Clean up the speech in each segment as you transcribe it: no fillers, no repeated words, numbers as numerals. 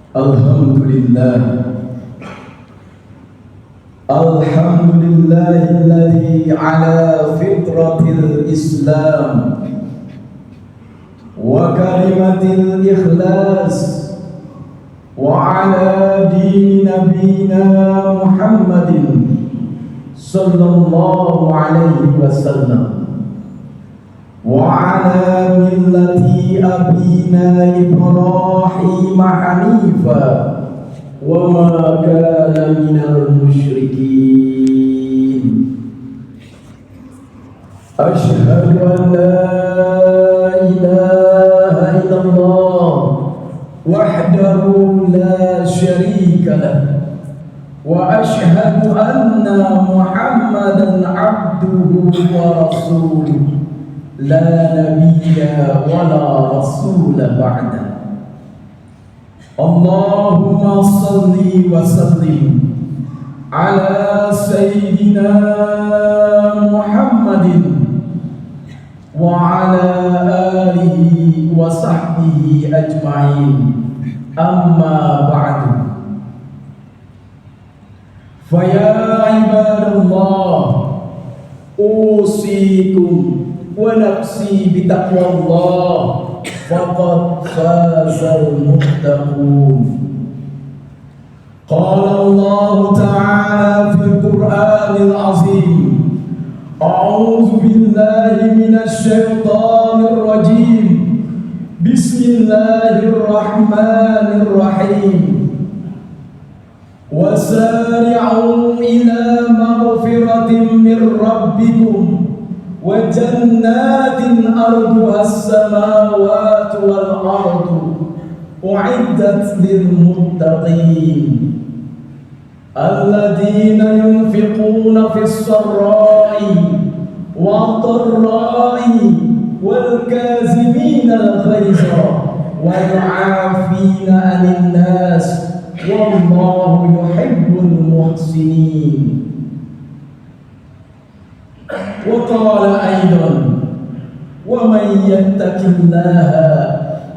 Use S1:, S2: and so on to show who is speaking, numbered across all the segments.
S1: Alhamdulillah, alhamdulillahilladzi ala fitratil Islam wa kalimatil ikhlas wa ala dini nabiyina Muhammadin sallallahu alaihi wasallam wa ala millati abina Ibrahim hanifa wa ma kana minal musyrikin. Asyhadu an la ilaha illallah wahdahu la syarika lah wa asyhadu anna Muhammadan abduhu wa rasuluh la nabiyya wa la rasula ba'da. Allahumma salli wa sallim ala sayyidina Muhammadin wa ala alihi wa sahbihi ajma'in, amma ba'du. Faya ibadallah, usikum wa nafsi bitaqwallah, faqad fazal muttaqun. Qala Allah Ta'ala fil Qur'anil Azim, a'udzu billahi minasy syaithanir rajim. Bismillahirrahmanirrahim. Wasari'u ila maghfiratin min rabbikum wa jannatin arduha as-samawati wal ardu u'iddat lil muttaqin alladhina yunfiquna fis sarra'i wad dharra'i wal kazimina al ghaiza wal 'afina 'anil nas wallahu yuhibbul muhsinin. Wa qala aidan, wa man yattaqillaha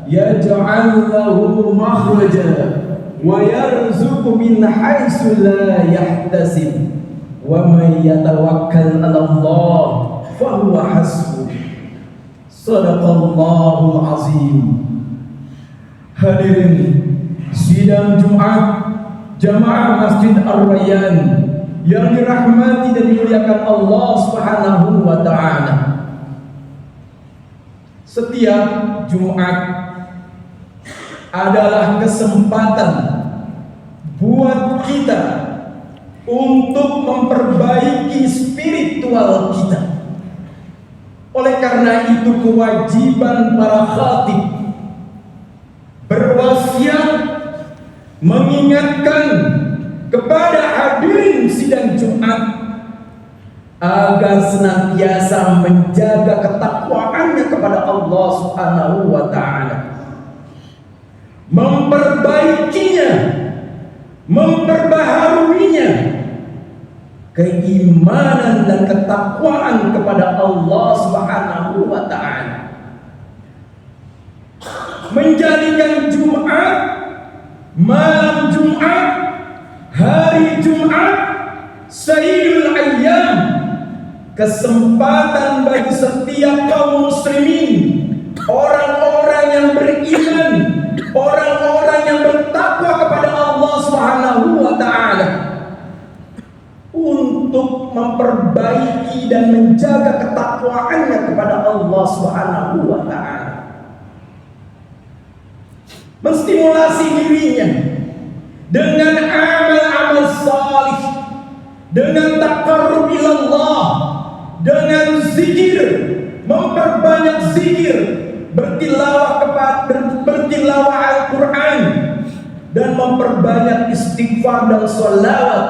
S1: yaj'al lahu makhraja wa yarzuqhu min haitsu la yahtasib wa man yatawakkal 'ala Allah fa huwa hasbuh. Shadaqallahul azim. Hadirin sidang Jumat jamaah Masjid Ar-Rayyan yang dirahmati dan dimuliakan Allah Subhanahu wa ta'ala. Setiap Jumat adalah kesempatan buat kita untuk memperbaiki spiritual kita. Oleh karena itu kewajiban para khatib berwasiat mengingatkan kepada hadirin sidang Jumat agar senantiasa menjaga ketakwaannya kepada Allah Subhanahu wa ta'ala, memperbaikinya, memperbaharuinya, keimanan dan ketakwaan kepada Allah Subhanahu wa ta'ala, menjadikan Jumat, malam Jumat, hari Jumat, sayyidul ayyam, kesempatan bagi setiap kaum muslimin, orang-orang yang beriman, orang-orang yang bertakwa kepada Allah Subhanahu wa ta'ala, untuk memperbaiki dan menjaga ketakwaannya kepada Allah Subhanahu wa ta'ala, menstimulasi dirinya dengan amal-amal salih, dengan taqarrub ilallah, dengan zikir, memperbanyak zikir, bertilawah Al-Quran, dan memperbanyak istighfar dan sholawat,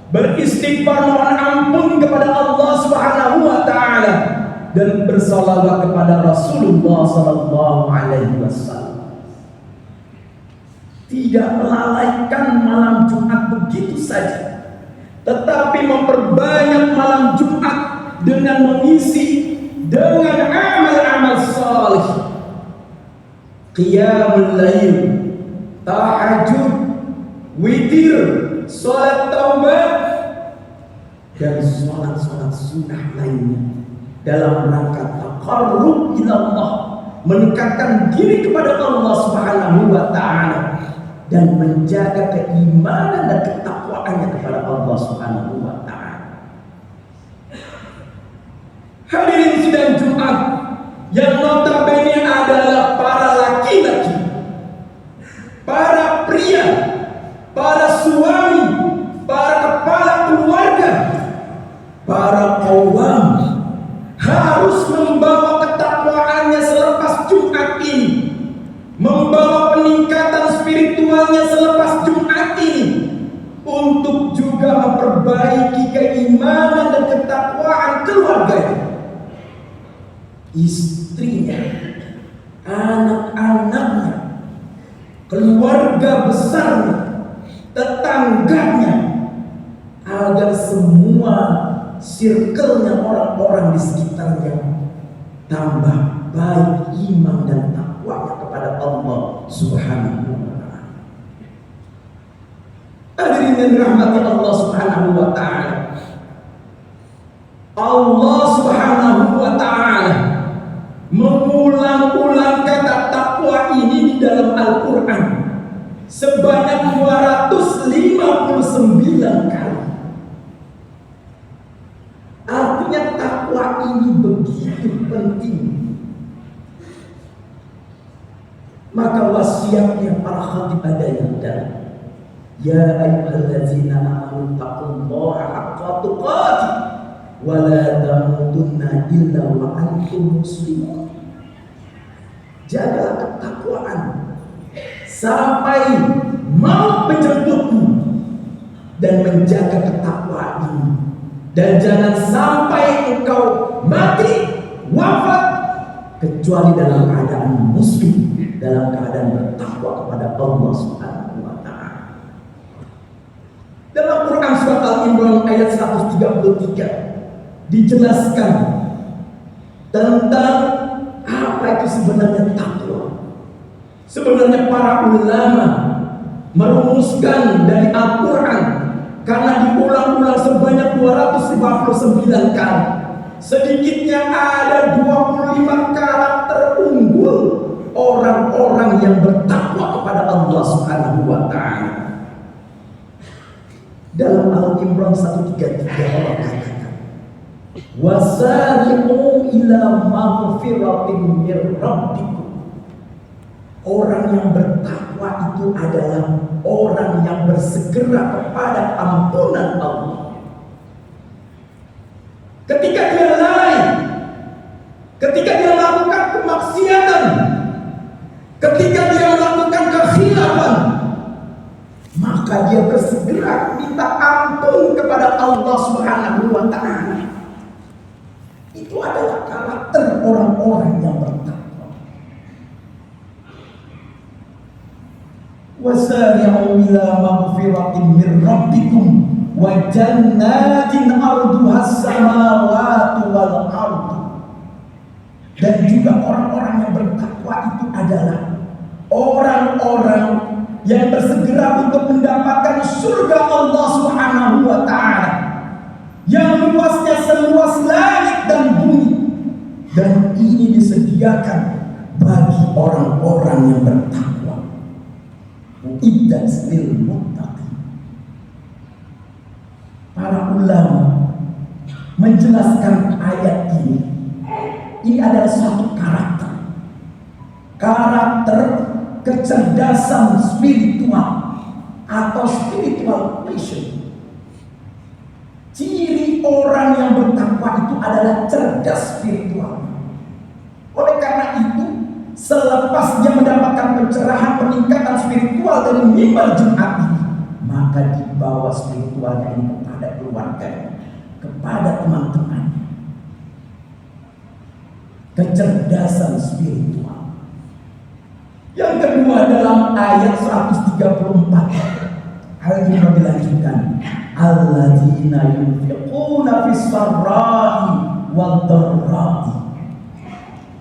S1: beristighfar mohon ampun kepada Allah Subhanahu wa ta'ala, dan bersalawat kepada Rasulullah sallallahu alaihi wasallam. Tidak melalaikan malam Jumat begitu saja, tetapi memperbanyak malam Jumat dengan mengisi dengan amal-amal salih, qiyamul lail, tahajud, witir, sholat taubat, dan sholat-sholat sunnah lainnya dalam rangka taqarrub ila Allah, mendekatkan diri kepada Allah Subhanahu wa taala dan menjaga keimanan dan ketakwaannya kepada Allah Subhanahu wa taala. Hadirin sidang Jumat yang notabene adalah para laki-laki, para pria, para suami, para kepala keluarga, para qawam harus membawa ketakwaannya selepas Jumat ini, membawa peningkatan spiritualnya selepas Jumat ini, untuk juga memperbaiki keimanan dan ketakwaan keluarganya, istrinya, anak-anaknya, keluarga besarnya, tetangganya, agar semua circle-nya, orang-orang di sekitarnya tambah baik iman dan takwanya kepada Allah Subhanahu wa taala. Hadirin yang dirahmati Allah Subhanahu wa taala, Allah Subhanahu wa taala mengulang-ulang kata takwa ini di dalam Al-Qur'an sebanyak 259 kali. Artinya takwa ini begitu penting. Maka wasiatnya para khatib adanya adalah ya ayyuhallazina amanu taqullaha haqqa tuqatih wa la tamutunna illa wa antum muslimun. Jagalah ketakwaan sampai maut menjemputmu, dan menjaga ketakwaan ini, dan jangan sampai engkau mati wafat kecuali dalam keadaan muslim, dalam keadaan bertakwa kepada Allah Subhanahu wa taala. Dalam Quran surat Al-Imran ayat 133 dijelaskan tentang apa itu sebenarnya takwa. Sebenarnya para ulama merumuskan dari Al-Quran, karena diulang-ulang sebanyak 259 kali, sedikitnya ada 25 karakter unggul orang-orang yang bertakwa kepada Allah Subhanahu wa taala. Dalam Al-Imran 133 Allah katakan, wasari'u ila maghfiratin mir rabbikum. Orang yang bertakwa itu adalah orang yang bersegera kepada ampunan Allah. Ketika dia lalai, ketika dia melakukan kemaksiatan, ketika dia melakukan kekhilafan, maka dia bersegera minta ampun kepada Allah Subhanahu wa taala. Itu adalah karakter orang-orang yang bertakwa. Wasari'u ila maghfiratin min rabbikum wa jannatin 'arduhas samawati wal ardu. Dan juga orang-orang yang bertakwa itu adalah orang-orang yang bersegera untuk mendapatkan surga Allah Subhanahu wa taala yang luasnya seluas langit dan bumi, dan ini disediakan bagi orang-orang yang bertakwa. Uiddat lil muttaqin. Para ulama menjelaskan ayat ini. Ini adalah suatu karakter kecerdasan spiritual atau spiritual passion. Ciri orang yang bertakwa itu adalah cerdas spiritual. Oleh karena itu, selepas dia mendapatkan pencerahan peningkatan spiritual dari mimbar Jumat ini, maka dibawa spiritualnya ini kepada keluarganya, kepada teman-teman. Kecerdasan spiritual. Yang kedua, dalam ayat 134 hal ini dilanjutkan, alladzina yunfiquna fis sarra'i wad dharra'i.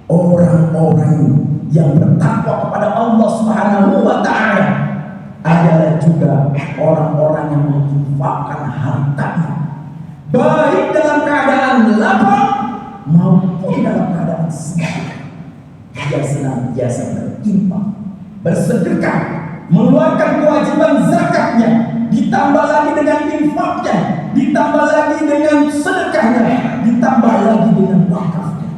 S1: Orang-orang yang bertakwa kepada Allah Subhanahu wa taala juga orang-orang yang menginfakkan hartanya baik dalam keadaan lapang maupun dalam keadaan senang. Dia senantiasa berinfak, bersedekah, mengeluarkan kewajiban zakatnya, ditambah lagi dengan infaknya, ditambah lagi dengan sedekahnya, ditambah lagi dengan wakafnya.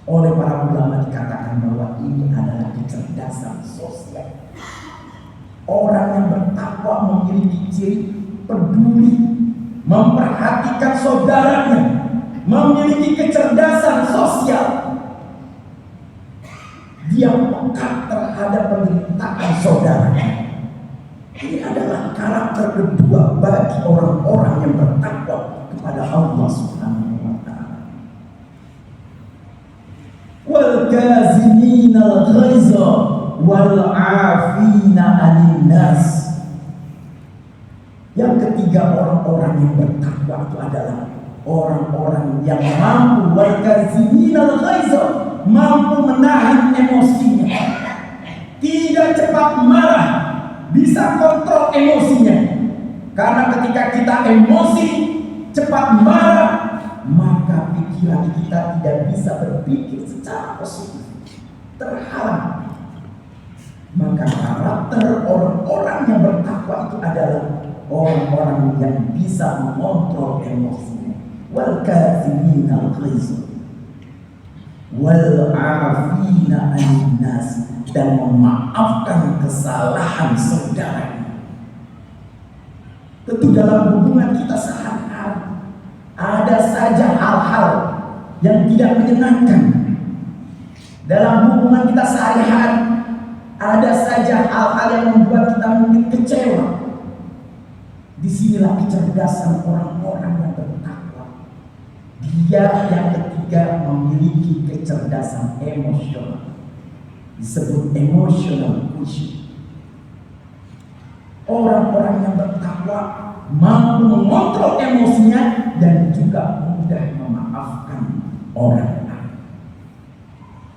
S1: Oleh para ulama dikatakan bahwa ini adalah kecerdasan sosial. Orang yang bertakwa memiliki ciri peduli, memperhatikan saudaranya, memiliki kecerdasan sosial. Dia peka terhadap penderitaan saudaranya. Ini adalah karakter kedua bagi orang-orang yang bertakwa kepada Allah Subhanahu wa taala. Wal kaziminal ghaiza wal 'afina 'anil nas. Yang ketiga, orang-orang yang bertakwa itu adalah orang-orang yang mampu wal kaziminal ghaiza, mampu menahan emosinya, tidak cepat marah, bisa kontrol emosinya. Karena ketika kita emosi, cepat marah, maka pikiran kita tidak bisa berpikir secara positif, terhalang. Maka karakter orang-orang yang bertakwa itu adalah orang-orang yang bisa mengontrol emosinya. Wal kaziminal ghaiza wal 'afina 'anil nas, dan memaafkan kesalahan saudaranya. Tentu dalam hubungan kita sehari-hari ada saja hal-hal yang tidak menyenangkan. Dalam hubungan kita sehari-hari ada saja hal-hal yang membuat kita mungkin kecewa. Disinilah kecerdasan orang-orang yang bertakwa. Dia yang ketiga memiliki kecerdasan emosional, disebut emotional quotient. Orang-orang yang bertakwa mampu mengontrol emosinya dan juga mudah memaafkan orang lain.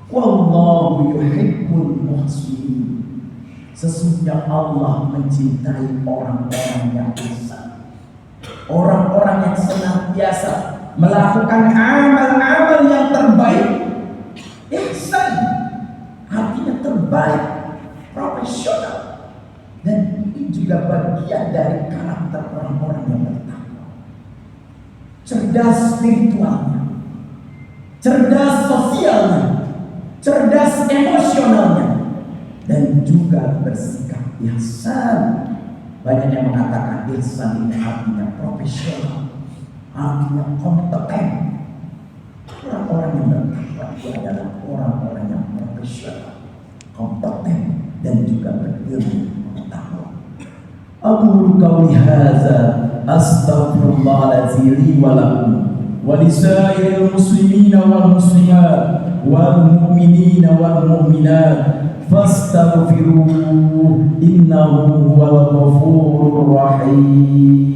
S1: Wallahu yuhibbul muhsinin. Sesungguhnya Allah mencintai orang-orang yang ihsan, orang-orang yang senantiasa melakukan amal-amal yang terbaik. Ihsan artinya terbaik, profesional, dan ini juga bagian dari karakter orang-orang yang bertakwa. Cerdas spiritualnya, cerdas sosialnya, cerdas emosionalnya, dan juga bersikap ihsan. Banyak yang mengatakan ihsan ini artinya profesional, artinya kompeten. Orang-orang yang bertakwa itu adalah orang-orang yang profesional, kompeten, dan juga berilmu pengetahuan. Aqulu qawli hadza astaghfirullahaladzim li wa lakum wa lisairil muslimina wal muslimat wal mu'minina wal mu'minat fastaghfiruhu innahu huwal ghafurur rahim.